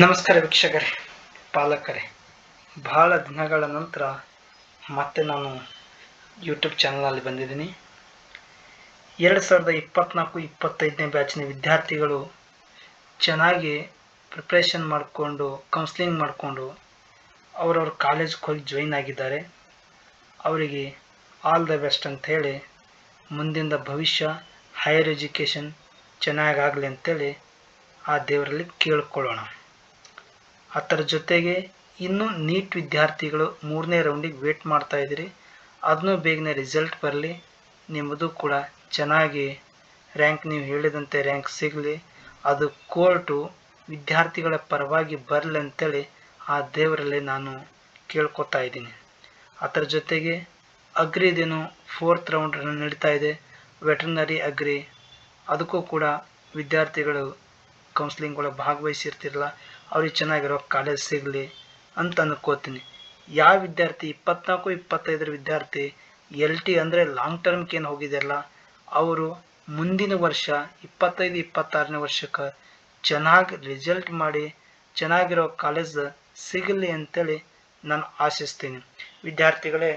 ನಮಸ್ಕಾರ ವೀಕ್ಷಕರೇ, ಪಾಲಕರೇ. ಬಹಳ ದಿನಗಳ ನಂತರ ಮತ್ತೆ ನಾನು ಯೂಟ್ಯೂಬ್ ಚಾನಲಲ್ಲಿ ಬಂದಿದ್ದೀನಿ. 2024-25ನೇ ಬ್ಯಾಚಿನ ವಿದ್ಯಾರ್ಥಿಗಳು ಚೆನ್ನಾಗಿ ಪ್ರಿಪ್ರೇಷನ್ ಮಾಡಿಕೊಂಡು ಕೌನ್ಸ್ಲಿಂಗ್ ಮಾಡಿಕೊಂಡು ಅವರವ್ರ ಕಾಲೇಜ್ಗೆ ಹೋಗಿ ಜಾಯಿನ್ ಆಗಿದ್ದಾರೆ. ಅವರಿಗೆ ಆಲ್ ದ ಬೆಸ್ಟ್ ಅಂತ ಹೇಳಿ, ಮುಂದಿನ ಭವಿಷ್ಯ ಹೈಯರ್ ಎಜುಕೇಷನ್ ಚೆನ್ನಾಗಾಗಲಿ ಅಂತೇಳಿ ಆ ದೇವರಲ್ಲಿ ಕೇಳ್ಕೊಳ್ಳೋಣ. ಅದರ ಜೊತೆಗೆ ಇನ್ನೂ ನೀಟ್ ವಿದ್ಯಾರ್ಥಿಗಳು 3ನೇ ರೌಂಡಿಗೆ ವೇಟ್ ಮಾಡ್ತಾ ಇದ್ದೀರಿ. ಅದನ್ನೂ ಬೇಗನೆ ರಿಸಲ್ಟ್ ಬರಲಿ, ನಿಮ್ಮದು ಕೂಡ ಚೆನ್ನಾಗಿ ರ್ಯಾಂಕ್ ನೀವು ಹೇಳಿದಂತೆ ರ್ಯಾಂಕ್ ಸಿಗಲಿ, ಅದು ಕೋರ್ಟು ವಿದ್ಯಾರ್ಥಿಗಳ ಪರವಾಗಿ ಬರಲಿ ಅಂತೇಳಿ ಆ ದೇವರಲ್ಲಿ ನಾನು ಕೇಳ್ಕೊತಾ ಇದ್ದೀನಿ. ಅದರ ಜೊತೆಗೆ ಅಗ್ರಿದೇನು 4th ರೌಂಡ್ ನಡೀತಾ ಇದೆ, ವೆಟರ್ನರಿ ಅಗ್ರಿ, ಅದಕ್ಕೂ ಕೂಡ ವಿದ್ಯಾರ್ಥಿಗಳು ಕೌನ್ಸ್ಲಿಂಗ್ ಒಳಗೆ ಭಾಗವಹಿಸಿರ್ತಿರಲ್ಲ, ಅವ್ರಿಗೆ ಚೆನ್ನಾಗಿರೋ ಕಾಲೇಜ್ ಸಿಗಲಿ ಅಂತ ಅನ್ಕೋತೀನಿ. ಯಾವ ವಿದ್ಯಾರ್ಥಿ 24-25 ವಿದ್ಯಾರ್ಥಿ LT ಅಂದರೆ ಲಾಂಗ್ ಟರ್ಮ್ಗೆ ಏನು ಹೋಗಿದೆಯಲ್ಲ, ಅವರು ಮುಂದಿನ ವರ್ಷ 25-26ನೇ ವರ್ಷಕ್ಕೆ ಚೆನ್ನಾಗಿ ರಿಸಲ್ಟ್ ಮಾಡಿ ಚೆನ್ನಾಗಿರೋ ಕಾಲೇಜ್ ಸಿಗಲಿ ಅಂತೇಳಿ ನಾನು ಆಶಿಸ್ತೀನಿ. ವಿದ್ಯಾರ್ಥಿಗಳೇ,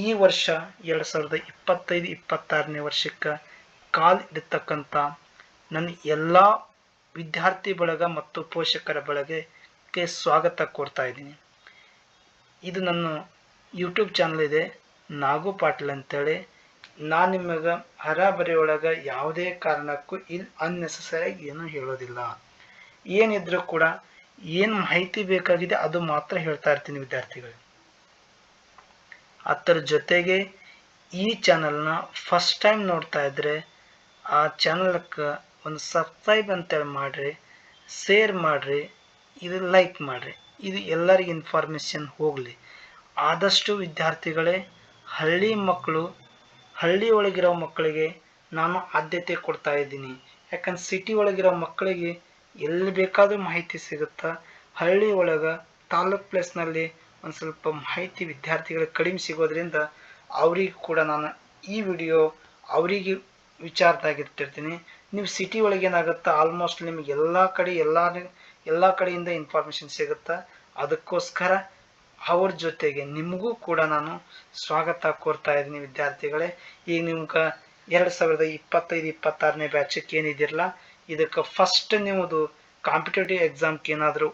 ಈ ವರ್ಷ 2025-26ನೇ ವರ್ಷಕ್ಕೆ ಕಾಲಿಡ್ತಕ್ಕಂಥ ನನ್ನ ಎಲ್ಲ ವಿದ್ಯಾರ್ಥಿ ಬಳಗ ಮತ್ತು ಪೋಷಕರ ಬಳಗಕ್ಕೆ ಸ್ವಾಗತ ಕೋರ್ತಾ ಇದ್ದೀನಿ. ಇದು ನನ್ನ ಯೂಟ್ಯೂಬ್ ಚಾನಲ್ ಇದೆ, ನಾಗು ಪಾಟೀಲ್ ಅಂತೇಳಿ. ನಾನು ನಿಮಗೆ ಹರಾಬರಿಯೊಳಗೆ ಯಾವುದೇ ಕಾರಣಕ್ಕೂ ಇಲ್ಲಿ ಅನ್ನೆಸೆಸರಿ ಏನೂ ಹೇಳೋದಿಲ್ಲ. ಏನಿದ್ರೂ ಕೂಡ ಏನು ಮಾಹಿತಿ ಬೇಕಾಗಿದೆ ಅದು ಮಾತ್ರ ಹೇಳ್ತಾ ಇರ್ತೀನಿ ವಿದ್ಯಾರ್ಥಿಗಳು. ಅದರ ಜೊತೆಗೆ ಈ ಚಾನಲ್ನ ಫಸ್ಟ್ ಟೈಮ್ ನೋಡ್ತಾ ಇದ್ದರೆ ಆ ಚಾನಲ್ಗೆ ಒಂದು ಸಬ್ಸ್ಕ್ರೈಬ್ ಅಂತೇಳಿ ಮಾಡಿರಿ, ಶೇರ್ ಮಾಡಿರಿ, ಇದು ಲೈಕ್ ಮಾಡಿರಿ. ಇದು ಎಲ್ಲರಿಗೂ ಇನ್ಫಾರ್ಮೇಷನ್ ಹೋಗಲಿ. ಆದಷ್ಟು ವಿದ್ಯಾರ್ಥಿಗಳೇ, ಹಳ್ಳಿ ಒಳಗಿರೋ ಮಕ್ಕಳಿಗೆ ನಾನು ಆದ್ಯತೆ ಕೊಡ್ತಾ ಇದ್ದೀನಿ. ಯಾಕಂದ್ರೆ ಸಿಟಿ ಒಳಗಿರೋ ಮಕ್ಕಳಿಗೆ ಎಲ್ಲಿ ಬೇಕಾದರೂ ಮಾಹಿತಿ ಸಿಗುತ್ತಾ. ಹಳ್ಳಿ ಒಳಗೆ ತಾಲೂಕ್ ಪ್ಲೇಸ್ನಲ್ಲಿ ಒಂದು ಸ್ವಲ್ಪ ಮಾಹಿತಿ ವಿದ್ಯಾರ್ಥಿಗಳಿಗೆ ಕಡಿಮೆ ಸಿಗೋದ್ರಿಂದ ಅವ್ರಿಗೆ ಕೂಡ ನಾನು ಈ ವಿಡಿಯೋ ಅವರಿಗೆ ವಿಚಾರದಾಗಿಟ್ಟಿರ್ತೀನಿ. ನೀವು ಸಿಟಿ ಒಳಗೆ ಏನಾಗುತ್ತೆ, ಆಲ್ಮೋಸ್ಟ್ ನಿಮಗೆ ಎಲ್ಲ ಕಡೆಯಿಂದ ಇನ್ಫಾರ್ಮೇಷನ್ ಸಿಗುತ್ತೆ. ಅದಕ್ಕೋಸ್ಕರ ಅವ್ರ ಜೊತೆಗೆ ನಿಮಗೂ ಕೂಡ ನಾನು ಸ್ವಾಗತ ಕೋರ್ತಾ ಇದ್ದೀನಿ ವಿದ್ಯಾರ್ಥಿಗಳೇ. ಈಗ ನಿಮ್ಗೆ 2025-26ನೇ ಬ್ಯಾಚಕ್ಕೆ ಏನಿದಿರಲ್ಲ, ಇದಕ್ಕೆ ಫಸ್ಟ್ ನಿಮ್ಮದು ಕಾಂಪಿಟೇಟಿವ್ ಎಕ್ಸಾಮ್ಗೆ ಏನಾದರೂ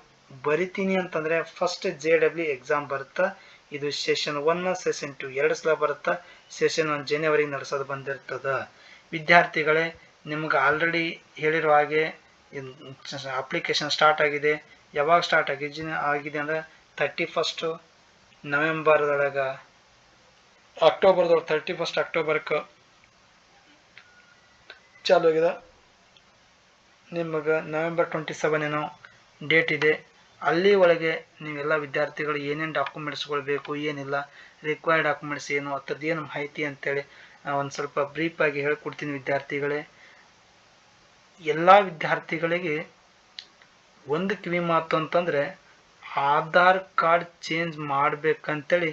ಬರಿತೀನಿ ಅಂತಂದರೆ ಫಸ್ಟ್ JEE ಎಕ್ಸಾಮ್ ಬರುತ್ತೆ. ಇದು ಸೆಷನ್ 1, ಸೆಷನ್ 2 2 ಸಲ ಬರುತ್ತೆ. ಸೆಷನ್ 1 ಜನವರಿಗೆ ನಡೆಸೋದು ಬಂದಿರ್ತದೆ. ವಿದ್ಯಾರ್ಥಿಗಳೇ, ನಿಮ್ಗೆ ಆಲ್ರೆಡಿ ಹೇಳಿರೋ ಹಾಗೆ ಅಪ್ಲಿಕೇಶನ್ ಸ್ಟಾರ್ಟ್ ಆಗಿದೆ. ಯಾವಾಗ ಸ್ಟಾರ್ಟ್ ಆಗಿದೆ ಅಂದರೆ 31 ನವೆಂಬರ್ದೊಳಗೆ, ಅಕ್ಟೋಬರ್ದೊಳಗೆ 31 ಅಕ್ಟೋಬರ್ಗೆ ಚಾಲು ಆಗಿದೆ. ನಿಮಗೆ ನವೆಂಬರ್ 27 ಏನೋ ಡೇಟ್ ಇದೆ. ಅಲ್ಲಿ ಒಳಗೆ ನೀವೆಲ್ಲ ವಿದ್ಯಾರ್ಥಿಗಳು ಏನೇನು ಡಾಕ್ಯುಮೆಂಟ್ಸ್ಗಳು ಬೇಕು, ಏನಿಲ್ಲ, ರಿಕ್ವೈರ್ಡ್ ಡಾಕ್ಯುಮೆಂಟ್ಸ್ ಏನು, ಅಂಥದ್ದು ಏನು ಮಾಹಿತಿ ಅಂತೇಳಿ ಒಂದು ಸ್ವಲ್ಪ ಬ್ರೀಫಾಗಿ ಹೇಳ್ಕೊಡ್ತೀನಿ ವಿದ್ಯಾರ್ಥಿಗಳೇ. ಎಲ್ಲ ವಿದ್ಯಾರ್ಥಿಗಳಿಗೆ ಒಂದು ಕಿವಿ ಮಾತು ಅಂತಂದರೆ, ಆಧಾರ್ ಕಾರ್ಡ್ ಚೇಂಜ್ ಮಾಡಬೇಕಂತೇಳಿ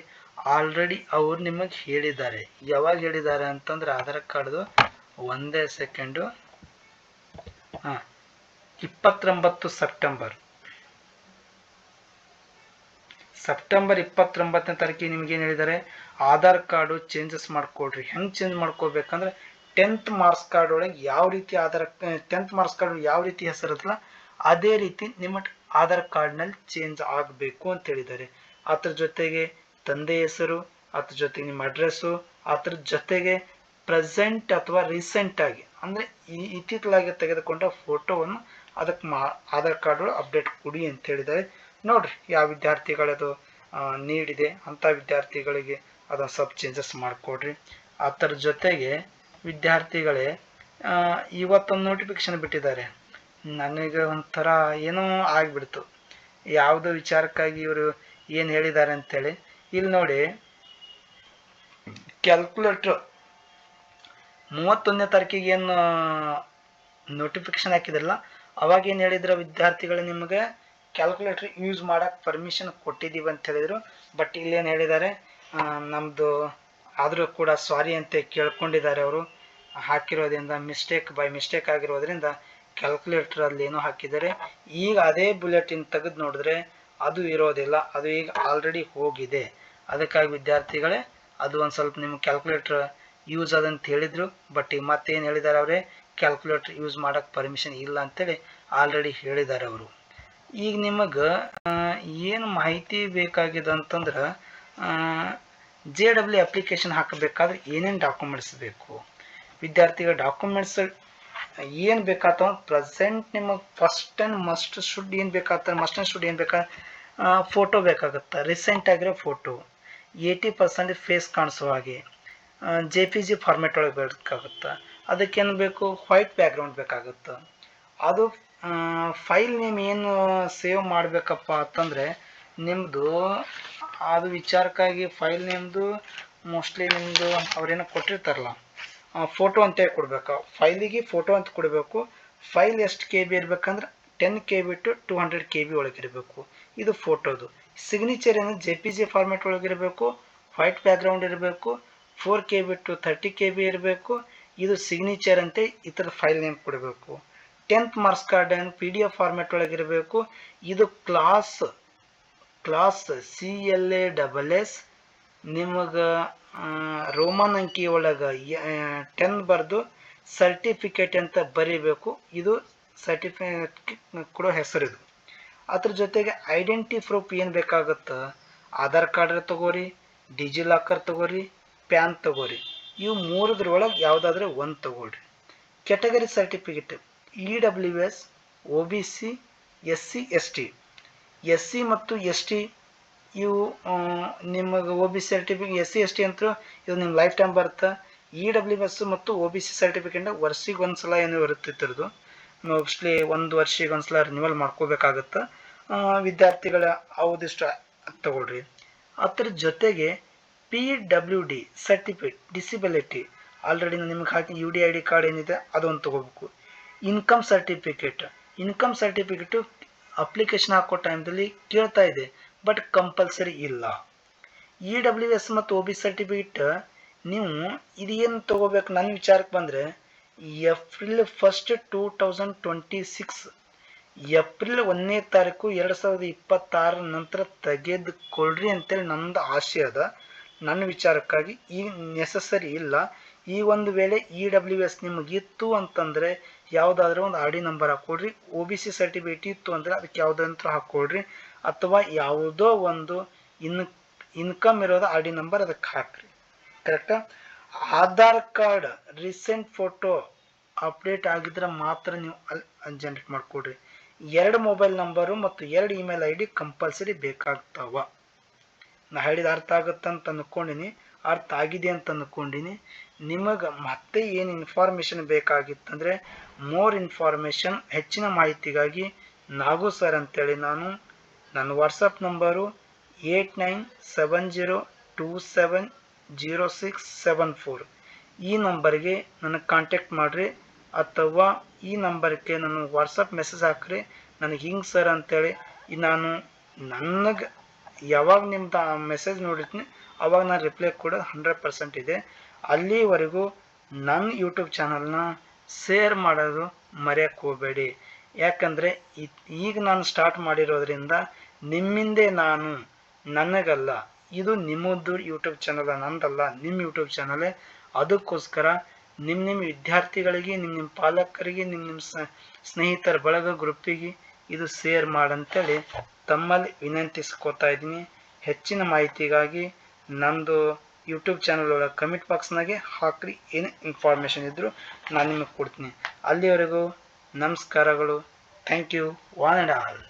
ಆಲ್ರೆಡಿ ಅವ್ರು ನಿಮಗೆ ಹೇಳಿದ್ದಾರೆ. ಯಾವಾಗ ಹೇಳಿದ್ದಾರೆ ಅಂತಂದರೆ, ಆಧಾರ್ ಕಾರ್ಡ್ದು ಒಂದೇ ಸೆಕೆಂಡು, 29 ಸೆಪ್ಟೆಂಬರ್ 29ನೇ ತಾರೀಕಿಗೆ ನಿಮ್ಗೇನು ಹೇಳಿದ್ದಾರೆ, ಆಧಾರ್ ಕಾರ್ಡು ಚೇಂಜಸ್ ಮಾಡಿಕೊಡ್ರಿ. ಹೆಂಗೆ ಚೇಂಜ್ ಮಾಡ್ಕೋಬೇಕಂದ್ರೆ 10th ಮಾರ್ಕ್ಸ್ ಕಾರ್ಡ್ ಒಳಗೆ ಯಾವ ರೀತಿ 10th ಮಾರ್ಕ್ಸ್ ಕಾರ್ಡ್ ಯಾವ ರೀತಿ ಹೆಸರಿರಲ್ಲ ಅದೇ ರೀತಿ ನಿಮ್ಮ ಆಧಾರ್ ಕಾರ್ಡ್ನಲ್ಲಿ ಚೇಂಜ್ ಆಗಬೇಕು ಅಂತ ಹೇಳಿದ್ದಾರೆ. ಅದ್ರ ಜೊತೆಗೆ ತಂದೆ ಹೆಸರು, ಅದ್ರ ಜೊತೆಗೆ ನಿಮ್ಮ ಅಡ್ರೆಸ್ಸು, ಅದ್ರ ಜೊತೆಗೆ ಪ್ರೆಸೆಂಟ್ ಅಥವಾ ರೀಸೆಂಟಾಗಿ ಅಂದರೆ ಇತ್ತೀಚಲಾಗಿ ತೆಗೆದುಕೊಂಡ ಫೋಟೋವನ್ನು ಅದಕ್ಕೆ ಆಧಾರ್ ಕಾರ್ಡ್ ಅಪ್ಡೇಟ್ ಕೊಡಿ ಅಂತ ಹೇಳಿದ್ದಾರೆ. ನೋಡಿರಿ ಯಾವ ವಿದ್ಯಾರ್ಥಿಗಳದು ನೀಡಿದೆ ಅಂಥ ವಿದ್ಯಾರ್ಥಿಗಳಿಗೆ ಅದನ್ನು ಸ್ವಲ್ಪ ಚೇಂಜಸ್ ಮಾಡಿಕೊಡ್ರಿ. ಅದರ ಜೊತೆಗೆ ವಿದ್ಯಾರ್ಥಿಗಳೇ, ಇವತ್ತೊಂದು ನೋಟಿಫಿಕೇಶನ್ ಬಿಟ್ಟಿದ್ದಾರೆ. ನನಗೆ ಒಂಥರ ಏನೋ ಆಗಿಬಿಡ್ತು. ಯಾವುದೋ ವಿಚಾರಕ್ಕಾಗಿ ಇವರು ಏನು ಹೇಳಿದ್ದಾರೆ ಅಂತೇಳಿ. ಇಲ್ಲಿ ನೋಡಿ, ಕ್ಯಾಲ್ಕುಲೇಟ್ರ್ 31ನೇ ತಾರೀಕಿಗೆ ಏನು ನೋಟಿಫಿಕೇಶನ್ ಹಾಕಿದ್ರಲ್ಲ, ಅವಾಗ ಏನು ಹೇಳಿದ್ರು ವಿದ್ಯಾರ್ಥಿಗಳು, ನಿಮಗೆ ಕ್ಯಾಲ್ಕುಲೇಟ್ರ್ ಯೂಸ್ ಮಾಡೋಕ್ಕೆ ಪರ್ಮಿಷನ್ ಕೊಟ್ಟಿದ್ದೀವಿ ಅಂತ ಹೇಳಿದರು. ಬಟ್ ಇಲ್ಲೇನು ಹೇಳಿದ್ದಾರೆ, ನಮ್ಮದು ಆದರೂ ಕೂಡ ಸಾರಿ ಅಂತ ಕೇಳ್ಕೊಂಡಿದ್ದಾರೆ. ಅವರು ಹಾಕಿರೋದ್ರಿಂದ ಬೈ ಮಿಸ್ಟೇಕ್ ಆಗಿರೋದ್ರಿಂದ ಕ್ಯಾಲ್ಕುಲೇಟರ್ ಅಲ್ಲಿ ಏನೋ ಹಾಕಿದ್ದಾರೆ. ಈಗ ಅದೇ ಬುಲೆಟಿನ್ ತೆಗೆದು ನೋಡಿದ್ರೆ ಅದು ಇರೋದಿಲ್ಲ, ಅದು ಈಗ ಆಲ್ರೆಡಿ ಹೋಗಿದೆ. ಅದಕ್ಕಾಗಿ ವಿದ್ಯಾರ್ಥಿಗಳೇ ಅದು ಒಂದು ಸ್ವಲ್ಪ ನಿಮ್ಗೆ ಕ್ಯಾಲ್ಕುಲೇಟರ್ ಯೂಸ್ ಅದಂತ ಹೇಳಿದ್ರು, ಬಟ್ ಈಗ ಮತ್ತೇನು ಹೇಳಿದ್ದಾರೆ ಅವರೇ, ಕ್ಯಾಲ್ಕುಲೇಟರ್ ಯೂಸ್ ಮಾಡೋಕ್ಕೆ ಪರ್ಮಿಷನ್ ಇಲ್ಲ ಅಂತೇಳಿ ಆಲ್ರೆಡಿ ಹೇಳಿದ್ದಾರೆ ಅವರು. ಈಗ ನಿಮಗೆ ಏನು ಮಾಹಿತಿ ಬೇಕಾಗಿದೆ ಅಂತಂದ್ರೆ JEE ಅಪ್ಲಿಕೇಶನ್ ಹಾಕಬೇಕಾದ್ರೆ ಏನೇನು ಡಾಕ್ಯುಮೆಂಟ್ಸ್ ಬೇಕು ವಿದ್ಯಾರ್ಥಿಗಳ ಡಾಕ್ಯುಮೆಂಟ್ಸ್ ಏನು ಬೇಕಾಗ್ತವೆ ಪ್ರೆಸೆಂಟ್ ನಿಮಗೆ ಫಸ್ಟ್ ಆ್ಯಂಡ್ ಮಸ್ಟ್ ಶುಡ್ ಏನು ಬೇಕಾಗ್ತದೆ, ಮಸ್ಟ್ ಆ್ಯಂಡ್ ಶುಡ್ ಏನು ಬೇಕಾ, ಫೋಟೋ ಬೇಕಾಗುತ್ತೆ, ರೀಸೆಂಟ್ ಆಗಿರೋ ಫೋಟೋ, 80% ಫೇಸ್ ಕಾಣಿಸೋ ಹಾಗೆ, JPG ಫಾರ್ಮೆಟ್ ಒಳಗೆ ಬೇಕಾಗುತ್ತೆ. ಅದಕ್ಕೇನು ಬೇಕು, ವೈಟ್ ಬ್ಯಾಕ್ಗ್ರೌಂಡ್ ಬೇಕಾಗುತ್ತೆ. ಅದು ಫೈಲ್ ನೇಮ್ ಏನು ಸೇವ್ ಮಾಡಬೇಕಪ್ಪ ಅಂತಂದರೆ ನಿಮ್ಮದು ಅದು ವಿಚಾರಕ್ಕಾಗಿ ಫೈಲ್ ನೇಮ್ದು ಮೋಸ್ಟ್ಲಿ ನಿಮ್ಮದು ಅವ್ರೇನೋ ಕೊಟ್ಟಿರ್ತಾರಲ್ಲ ಫೋಟೋ ಅಂತೇಳಿ ಕೊಡಬೇಕು, ಫೈಲಿಗೆ ಫೋಟೋ ಅಂತ ಕೊಡಬೇಕು. ಫೈಲ್ ಎಷ್ಟು KB ಇರಬೇಕಂದ್ರೆ 10 KB ಟು 200 KB ಒಳಗಿರಬೇಕು. ಇದು ಫೋಟೋದು. ಸಿಗ್ನೇಚರ್ ಏನು JPG ಫಾರ್ಮೆಟ್ ಒಳಗಿರಬೇಕು, ವೈಟ್ ಬ್ಯಾಕ್ಗ್ರೌಂಡ್ ಇರಬೇಕು, 4 KB ಟು 30 KB ಇರಬೇಕು. ಇದು ಸಿಗ್ನೇಚರ್ ಅಂತ ಈ ಥರ ಫೈಲ್ ನೇಮ್ ಕೊಡಬೇಕು. 10th ಮಾರ್ಕ್ಸ್ ಕಾರ್ಡ್ ಏನು PDF ಫಾರ್ಮೆಟ್ ಒಳಗಿರಬೇಕು. ಇದು ಕ್ಲಾಸ್ CLASS ನಿಮಗೆ ರೋಮನ್ ಅಂಕಿ ಒಳಗೆ 10 ಬರೆದು ಸರ್ಟಿಫಿಕೇಟ್ ಅಂತ ಬರೀಬೇಕು. ಇದು ಸರ್ಟಿಫಿಕೇಟ್ ಕೊಡೋ ಹೆಸರಿದು. ಅದ್ರ ಜೊತೆಗೆ ಐಡೆಂಟಿ ಪ್ರೂಫ್ ಏನು ಬೇಕಾಗುತ್ತೆ, ಆಧಾರ್ ಕಾರ್ಡ್ ತಗೋರಿ, ಡಿಜಿಲಾಕರ್ ತಗೋರಿ, ಪ್ಯಾನ್ ತಗೋರಿ. ಇವು ಮೂರದ್ರೊಳಗೆ ಯಾವುದಾದ್ರೂ ಒಂದು ತಗೊಳ್ರಿ. Category certificate EWS, OBC, SC, ST. SC ಮತ್ತು ST ಇವು ನಿಮಗೆ OBC ಸರ್ಟಿಫಿಕೇಟ್ SC ST ಅಂತ ಇದು ನಿಮ್ಮ ಲೈಫ್ ಟೈಮ್ ಬರುತ್ತೆ. EWS ಮತ್ತು OBC ಸರ್ಟಿಫಿಕೇಟ್ ವರ್ಷಿಗೆ ಒಂದು ಸಲ ಏನೋ ಇರುತ್ತಿತ್ತು, ಮೋಸ್ಟ್ಲಿ ಒಂದು ವರ್ಷಿಗೆ ಒಂದು ಸಲ ರಿನ್ಯೂವಲ್ ಮಾಡ್ಕೋಬೇಕಾಗತ್ತೆ. ವಿದ್ಯಾರ್ಥಿಗಳ ಅವದಿಷ್ಟು ತಗೊಳ್ರಿ. ಅದ್ರ ಜೊತೆಗೆ PWD ಸರ್ಟಿಫಿಕೇಟ್ ಡಿಸಬಿಲಿಟಿ ಆಲ್ರೆಡಿ ನಿಮ್ಗೆ ಹಾಕಿ UDID ಕಾರ್ಡ್ ಏನಿದೆ ಅದೊಂದು ತಗೋಬೇಕು. ಇನ್ಕಮ್ ಸರ್ಟಿಫಿಕೇಟು ಅಪ್ಲಿಕೇಶನ್ ಹಾಕೋ ಟೈಮ್ದಲ್ಲಿ ಕೇಳ್ತಾ ಇದೆ, ಬಟ್ ಕಂಪಲ್ಸರಿ ಇಲ್ಲ. EWS ಮತ್ತು OBC ಸರ್ಟಿಫಿಕೇಟ್ ನೀವು ಇದೇನು ತಗೋಬೇಕು ನನ್ನ ವಿಚಾರಕ್ಕೆ ಬಂದರೆ ಏಪ್ರಿಲ್ 1, 2026 ಏಪ್ರಿಲ್ 1ನೇ ತಾರೀಕು 2026 ನಂತರ ತೆಗೆದುಕೊಳ್ಳ್ರಿ ಅಂತೇಳಿ ನಮ್ಮದು ಆಶೆ ಅದ. ನನ್ನ ವಿಚಾರಕ್ಕಾಗಿ ಈಗ ನೆಸಸರಿ ಇಲ್ಲ. ಈ ಒಂದು ವೇಳೆ EWS ನಿಮಗಿತ್ತು ಅಂತಂದರೆ ಯಾವುದಾದ್ರೂ ಒಂದು RD ನಂಬರ್ ಹಾಕ್ಕೊಡ್ರಿ. OBC ಸರ್ಟಿಫಿಕೇಟ್ ಇತ್ತು ಅಂದರೆ ಅದಕ್ಕೆ ಯಾವುದಂತ ಹಾಕ್ಕೊಡ್ರಿ, ಅಥವಾ ಯಾವುದೋ ಒಂದು ಇನ್ಕಮ್ ಇರೋದು RD ನಂಬರ್ ಅದಕ್ಕೆ ಹಾಕ್ರಿ. ಕರೆಕ್ಟಾ? Aadhaar card recent photo update ಆಗಿದ್ರೆ ಮಾತ್ರ ನೀವು ಅಲ್ಲಿ ಜನರೇಟ್ ಮಾಡಿಕೊಡ್ರಿ. 2 ಮೊಬೈಲ್ ನಂಬರು ಮತ್ತು 2 ಇಮೇಲ್ ID ಕಂಪಲ್ಸರಿ ಬೇಕಾಗ್ತಾವ. ನಾ ಹೇಳಿದ ಅರ್ಥ ಆಗುತ್ತಂತ ಅಂದ್ಕೊಂಡಿನಿ, ಅರ್ಥ ಆಗಿದೆ ಅಂತ ಅಂದ್ಕೊಂಡಿನಿ. ನಿಮಗೆ ಮತ್ತೆ ಏನು ಇನ್ಫಾರ್ಮೇಷನ್ ಬೇಕಾಗಿತ್ತಂದರೆ ಮೋರ್ ಇನ್ಫಾರ್ಮೇಷನ್ ಹೆಚ್ಚಿನ ಮಾಹಿತಿಗಾಗಿ ನಾಗು ಸರ್ ಅಂತೇಳಿ ನನ್ನ ವಾಟ್ಸಪ್ ನಂಬರು 8970270674 ಈ ನಂಬರ್ಗೆ ನನಗೆ ಕಾಂಟ್ಯಾಕ್ಟ್ ಮಾಡಿರಿ, ಅಥವಾ ಈ ನಂಬರ್ಗೆ ನಾನು ವಾಟ್ಸಪ್ ಮೆಸೇಜ್ ಹಾಕ್ರಿ, ನನಗೆ ಹಿಂಗೆ ಸರ್ ಅಂತೇಳಿ. ನನಗೆ ಯಾವಾಗ ನಿಮ್ದು ಮೆಸೇಜ್ ನೋಡಿರ್ತೀನಿ ಅವಾಗ ನಾನು ರಿಪ್ಲೈ ಕೊಡೋದು 100% ಇದೆ. ಅಲ್ಲಿವರೆಗೂ ನನ್ನ ಯೂಟ್ಯೂಬ್ ಚಾನಲ್ನ ಶೇರ್ ಮಾಡೋದು ಮರೆಯೋಕ್ಕೆ ಹೋಗಬೇಡಿ. ಯಾಕಂದರೆ ಈಗ ನಾನು ಸ್ಟಾರ್ಟ್ ಮಾಡಿರೋದ್ರಿಂದ ನಿಮ್ಮಿಂದೆ ನನಗಲ್ಲ, ಇದು ನಿಮ್ಮದು ಯೂಟ್ಯೂಬ್ ಚಾನಲ್, ನಂದಲ್ಲ, ನಿಮ್ಮ ಯೂಟ್ಯೂಬ್ ಚಾನಲೇ. ಅದಕ್ಕೋಸ್ಕರ ನಿಮ್ಮ ವಿದ್ಯಾರ್ಥಿಗಳಿಗೆ, ನಿಮ್ಮ ಪಾಲಕರಿಗೆ, ನಿಮ್ಮ ಸ್ನೇಹಿತರ ಬಳಗ ಗ್ರೂಪಿಗೆ ಇದು ಶೇರ್ ಮಾಡಂತೇಳಿ ತಮ್ಮಲ್ಲಿ ವಿನಂತಿಸ್ಕೋತಾ ಇದ್ದೀನಿ. ಹೆಚ್ಚಿನ ಮಾಹಿತಿಗಾಗಿ ನಮ್ಮದು ಯೂಟ್ಯೂಬ್ ಚಾನಲ್ ಒಳಗೆ ಕಮೆಂಟ್ ಬಾಕ್ಸ್ನಾಗೆ ಹಾಕ್ರಿ, ಏನು ಇನ್ಫಾರ್ಮೇಷನ್ ಇದ್ದರೂ ನಾನು ನಿಮಗೆ ಕೊಡ್ತೀನಿ. ಅಲ್ಲಿವರೆಗೂ ನಮಸ್ಕಾರಗಳು. Thank you one and all.